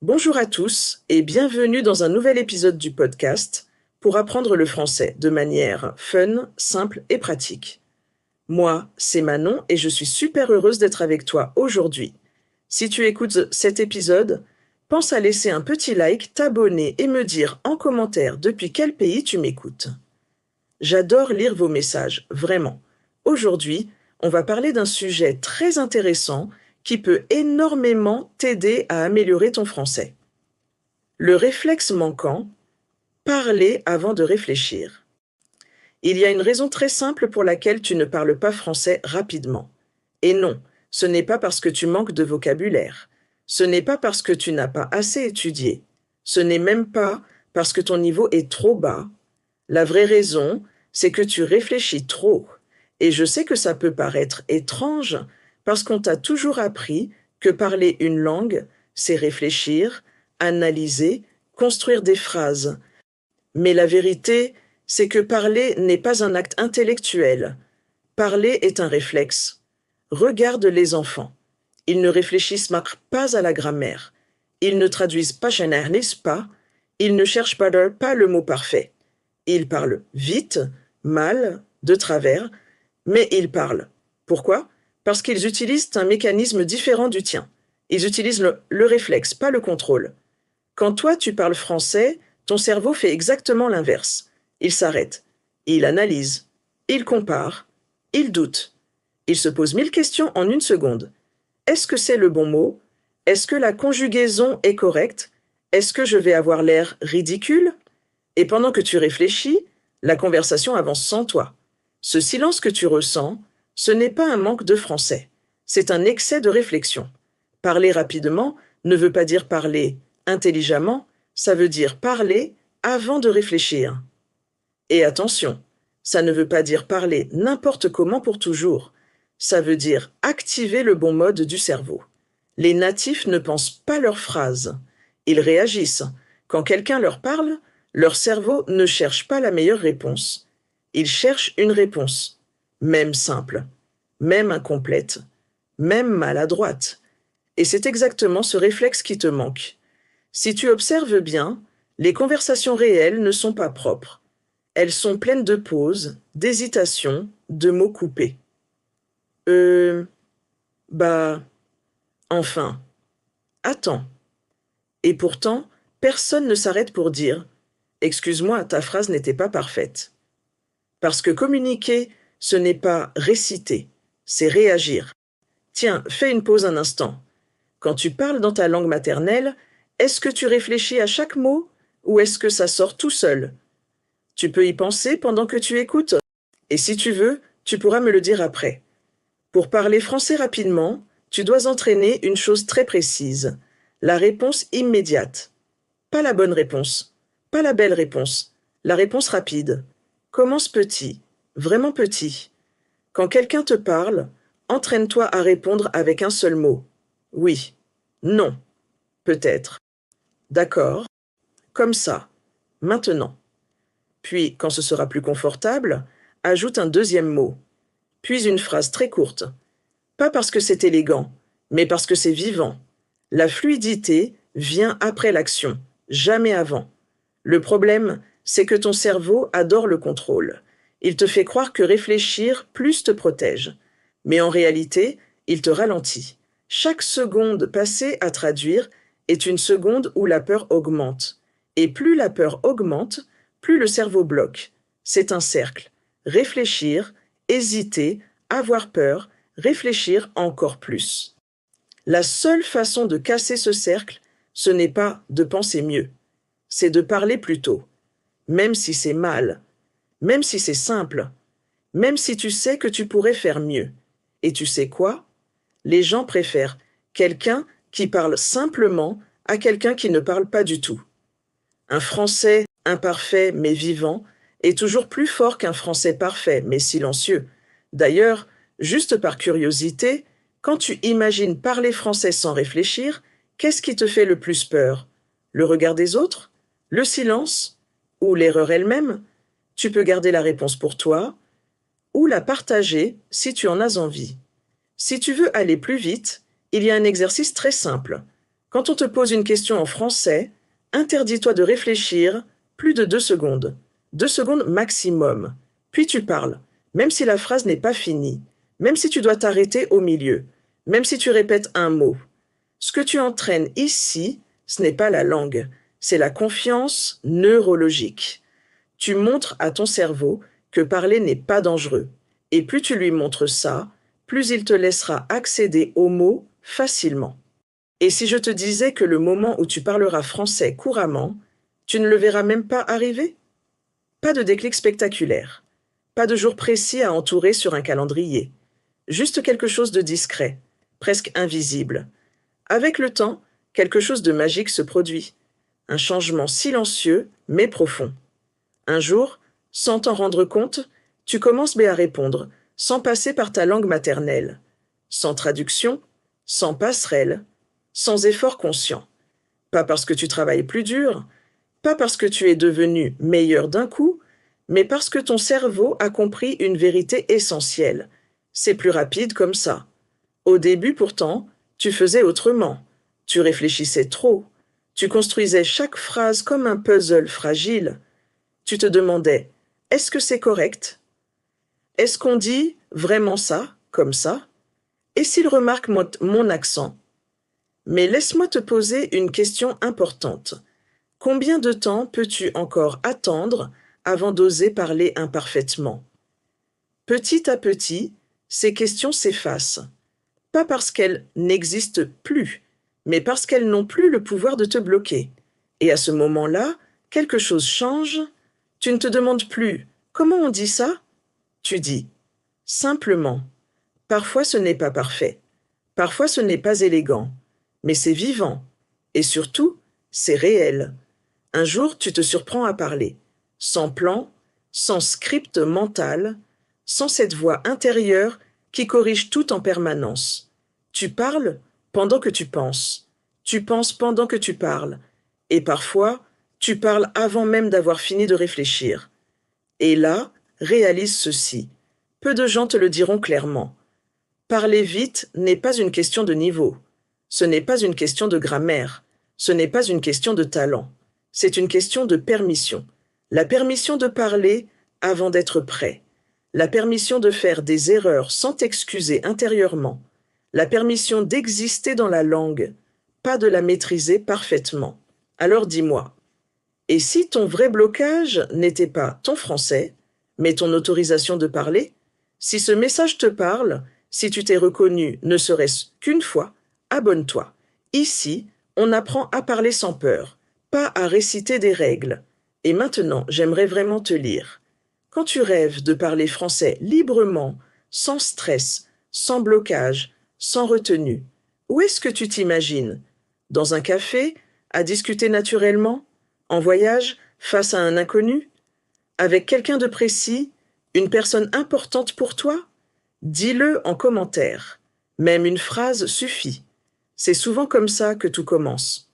Bonjour à tous et bienvenue dans un nouvel épisode du podcast pour apprendre le français de manière fun, simple et pratique. Moi, c'est Manon et je suis super heureuse d'être avec toi aujourd'hui. Si tu écoutes cet épisode, pense à laisser un petit like, t'abonner et me dire en commentaire depuis quel pays tu m'écoutes. J'adore lire vos messages, vraiment. Aujourd'hui, on va parler d'un sujet très intéressant qui peut énormément t'aider à améliorer ton français. Le réflexe manquant, parler avant de réfléchir. Il y a une raison très simple pour laquelle tu ne parles pas français rapidement. Et non, ce n'est pas parce que tu manques de vocabulaire. Ce n'est pas parce que tu n'as pas assez étudié. Ce n'est même pas parce que ton niveau est trop bas. La vraie raison, c'est que tu réfléchis trop. Et je sais que ça peut paraître étrange parce qu'on t'a toujours appris que parler une langue, c'est réfléchir, analyser, construire des phrases. Mais la vérité, c'est que parler n'est pas un acte intellectuel. Parler est un réflexe. Regarde les enfants. Ils ne réfléchissent pas à la grammaire. Ils ne traduisent pas, n'analyse pas. Ils ne cherchent pas le mot parfait. Ils parlent vite, mal, de travers, mais ils parlent. Pourquoi? Parce qu'ils utilisent un mécanisme différent du tien. Ils utilisent le réflexe, pas le contrôle. Quand toi tu parles français, ton cerveau fait exactement l'inverse. Il s'arrête, il analyse, il compare, il doute. Il se pose 1000 questions en une seconde. Est-ce que c'est le bon mot? Est-ce que la conjugaison est correcte? Est-ce que je vais avoir l'air ridicule? Et pendant que tu réfléchis, la conversation avance sans toi. Ce silence que tu ressens, ce n'est pas un manque de français. C'est un excès de réflexion. Parler rapidement ne veut pas dire parler intelligemment, ça veut dire parler avant de réfléchir. Et attention, ça ne veut pas dire parler n'importe comment pour toujours. Ça veut dire activer le bon mode du cerveau. Les natifs ne pensent pas leurs phrases. Ils réagissent. Quand quelqu'un leur parle, leur cerveau ne cherche pas la meilleure réponse. Il cherche une réponse, même simple, même incomplète, même maladroite. Et c'est exactement ce réflexe qui te manque. Si tu observes bien, les conversations réelles ne sont pas propres. Elles sont pleines de pauses, d'hésitations, de mots coupés. Bah, enfin, attends. Et pourtant, personne ne s'arrête pour dire « Excuse-moi, ta phrase n'était pas parfaite ». Parce que communiquer, ce n'est pas réciter, c'est réagir. Tiens, fais une pause un instant. Quand tu parles dans ta langue maternelle, est-ce que tu réfléchis à chaque mot ou est-ce que ça sort tout seul? Tu peux y penser pendant que tu écoutes. Et si tu veux, tu pourras me le dire après. Pour parler français rapidement, tu dois entraîner une chose très précise, la réponse immédiate. Pas la bonne réponse, pas la belle réponse, la réponse rapide. Commence petit, vraiment petit. Quand quelqu'un te parle, entraîne-toi à répondre avec un seul mot. Oui, non, peut-être, d'accord, comme ça, maintenant. Puis, quand ce sera plus confortable, ajoute un deuxième mot, puis une phrase très courte. Pas parce que c'est élégant, mais parce que c'est vivant. La fluidité vient après l'action, jamais avant. Le problème, c'est que ton cerveau adore le contrôle. Il te fait croire que réfléchir plus te protège. Mais en réalité, il te ralentit. Chaque seconde passée à traduire est une seconde où la peur augmente. Et plus la peur augmente, plus le cerveau bloque. C'est un cercle. Réfléchir, hésiter, avoir peur, réfléchir encore plus. La seule façon de casser ce cercle, ce n'est pas de penser mieux, c'est de parler plus tôt, même si c'est mal, même si c'est simple, même si tu sais que tu pourrais faire mieux. Et tu sais quoi? Les gens préfèrent quelqu'un qui parle simplement à quelqu'un qui ne parle pas du tout. Un français imparfait mais vivant est toujours plus fort qu'un français parfait mais silencieux. D'ailleurs, juste par curiosité, quand tu imagines parler français sans réfléchir, qu'est-ce qui te fait le plus peur? Le regard des autres? Le silence? Ou l'erreur elle-même? Tu peux garder la réponse pour toi ou la partager si tu en as envie. Si tu veux aller plus vite, il y a un exercice très simple. Quand on te pose une question en français, interdis-toi de réfléchir plus de 2 secondes. 2 secondes maximum. Puis tu parles, même si la phrase n'est pas finie, même si tu dois t'arrêter au milieu, même si tu répètes un mot. Ce que tu entraînes ici, ce n'est pas la langue, c'est la confiance neurologique. Tu montres à ton cerveau que parler n'est pas dangereux. Et plus tu lui montres ça, plus il te laissera accéder aux mots facilement. Et si je te disais que le moment où tu parleras français couramment, tu ne le verras même pas arriver? Pas de déclic spectaculaire, pas de jour précis à entourer sur un calendrier, juste quelque chose de discret, presque invisible. Avec le temps, quelque chose de magique se produit, un changement silencieux mais profond. Un jour, sans t'en rendre compte, tu commences à répondre, sans passer par ta langue maternelle, sans traduction, sans passerelle, sans effort conscient. Pas parce que tu travailles plus dur, pas parce que tu es devenu meilleur d'un coup, mais parce que ton cerveau a compris une vérité essentielle. C'est plus rapide comme ça. Au début, pourtant, tu faisais autrement. Tu réfléchissais trop. Tu construisais chaque phrase comme un puzzle fragile. Tu te demandais, est-ce que c'est correct? Est-ce qu'on dit vraiment ça, comme ça? Et s'il remarque mon accent? Mais laisse-moi te poser une question importante. Combien de temps peux-tu encore attendre avant d'oser parler imparfaitement? Petit à petit, ces questions s'effacent. Pas parce qu'elles n'existent plus, mais parce qu'elles n'ont plus le pouvoir de te bloquer. Et à ce moment-là, quelque chose change. Tu ne te demandes plus « Comment on dit ça ?» Tu dis « Simplement ». Parfois ce n'est pas parfait. Parfois ce n'est pas élégant. Mais c'est vivant. Et surtout, c'est réel. Un jour, tu te surprends à parler. Sans plan, sans script mental, sans cette voix intérieure qui corrige tout en permanence. Tu parles pendant que tu penses. Tu penses pendant que tu parles. Et parfois, tu parles avant même d'avoir fini de réfléchir. Et là, réalise ceci. Peu de gens te le diront clairement. Parler vite n'est pas une question de niveau. Ce n'est pas une question de grammaire. Ce n'est pas une question de talent. C'est une question de permission. La permission de parler avant d'être prêt. La permission de faire des erreurs sans t'excuser intérieurement. La permission d'exister dans la langue, pas de la maîtriser parfaitement. Alors dis-moi, et si ton vrai blocage n'était pas ton français, mais ton autorisation de parler? Si ce message te parle, si tu t'es reconnu ne serait-ce qu'une fois, abonne-toi. Ici, on apprend à parler sans peur, pas à réciter des règles. Et maintenant, j'aimerais vraiment te lire. Quand tu rêves de parler français librement, sans stress, sans blocage, sans retenue, où est-ce que tu t'imagines? Dans un café, à discuter naturellement? En voyage, face à un inconnu? Avec quelqu'un de précis? Une personne importante pour toi? Dis-le en commentaire. Même une phrase suffit. C'est souvent comme ça que tout commence.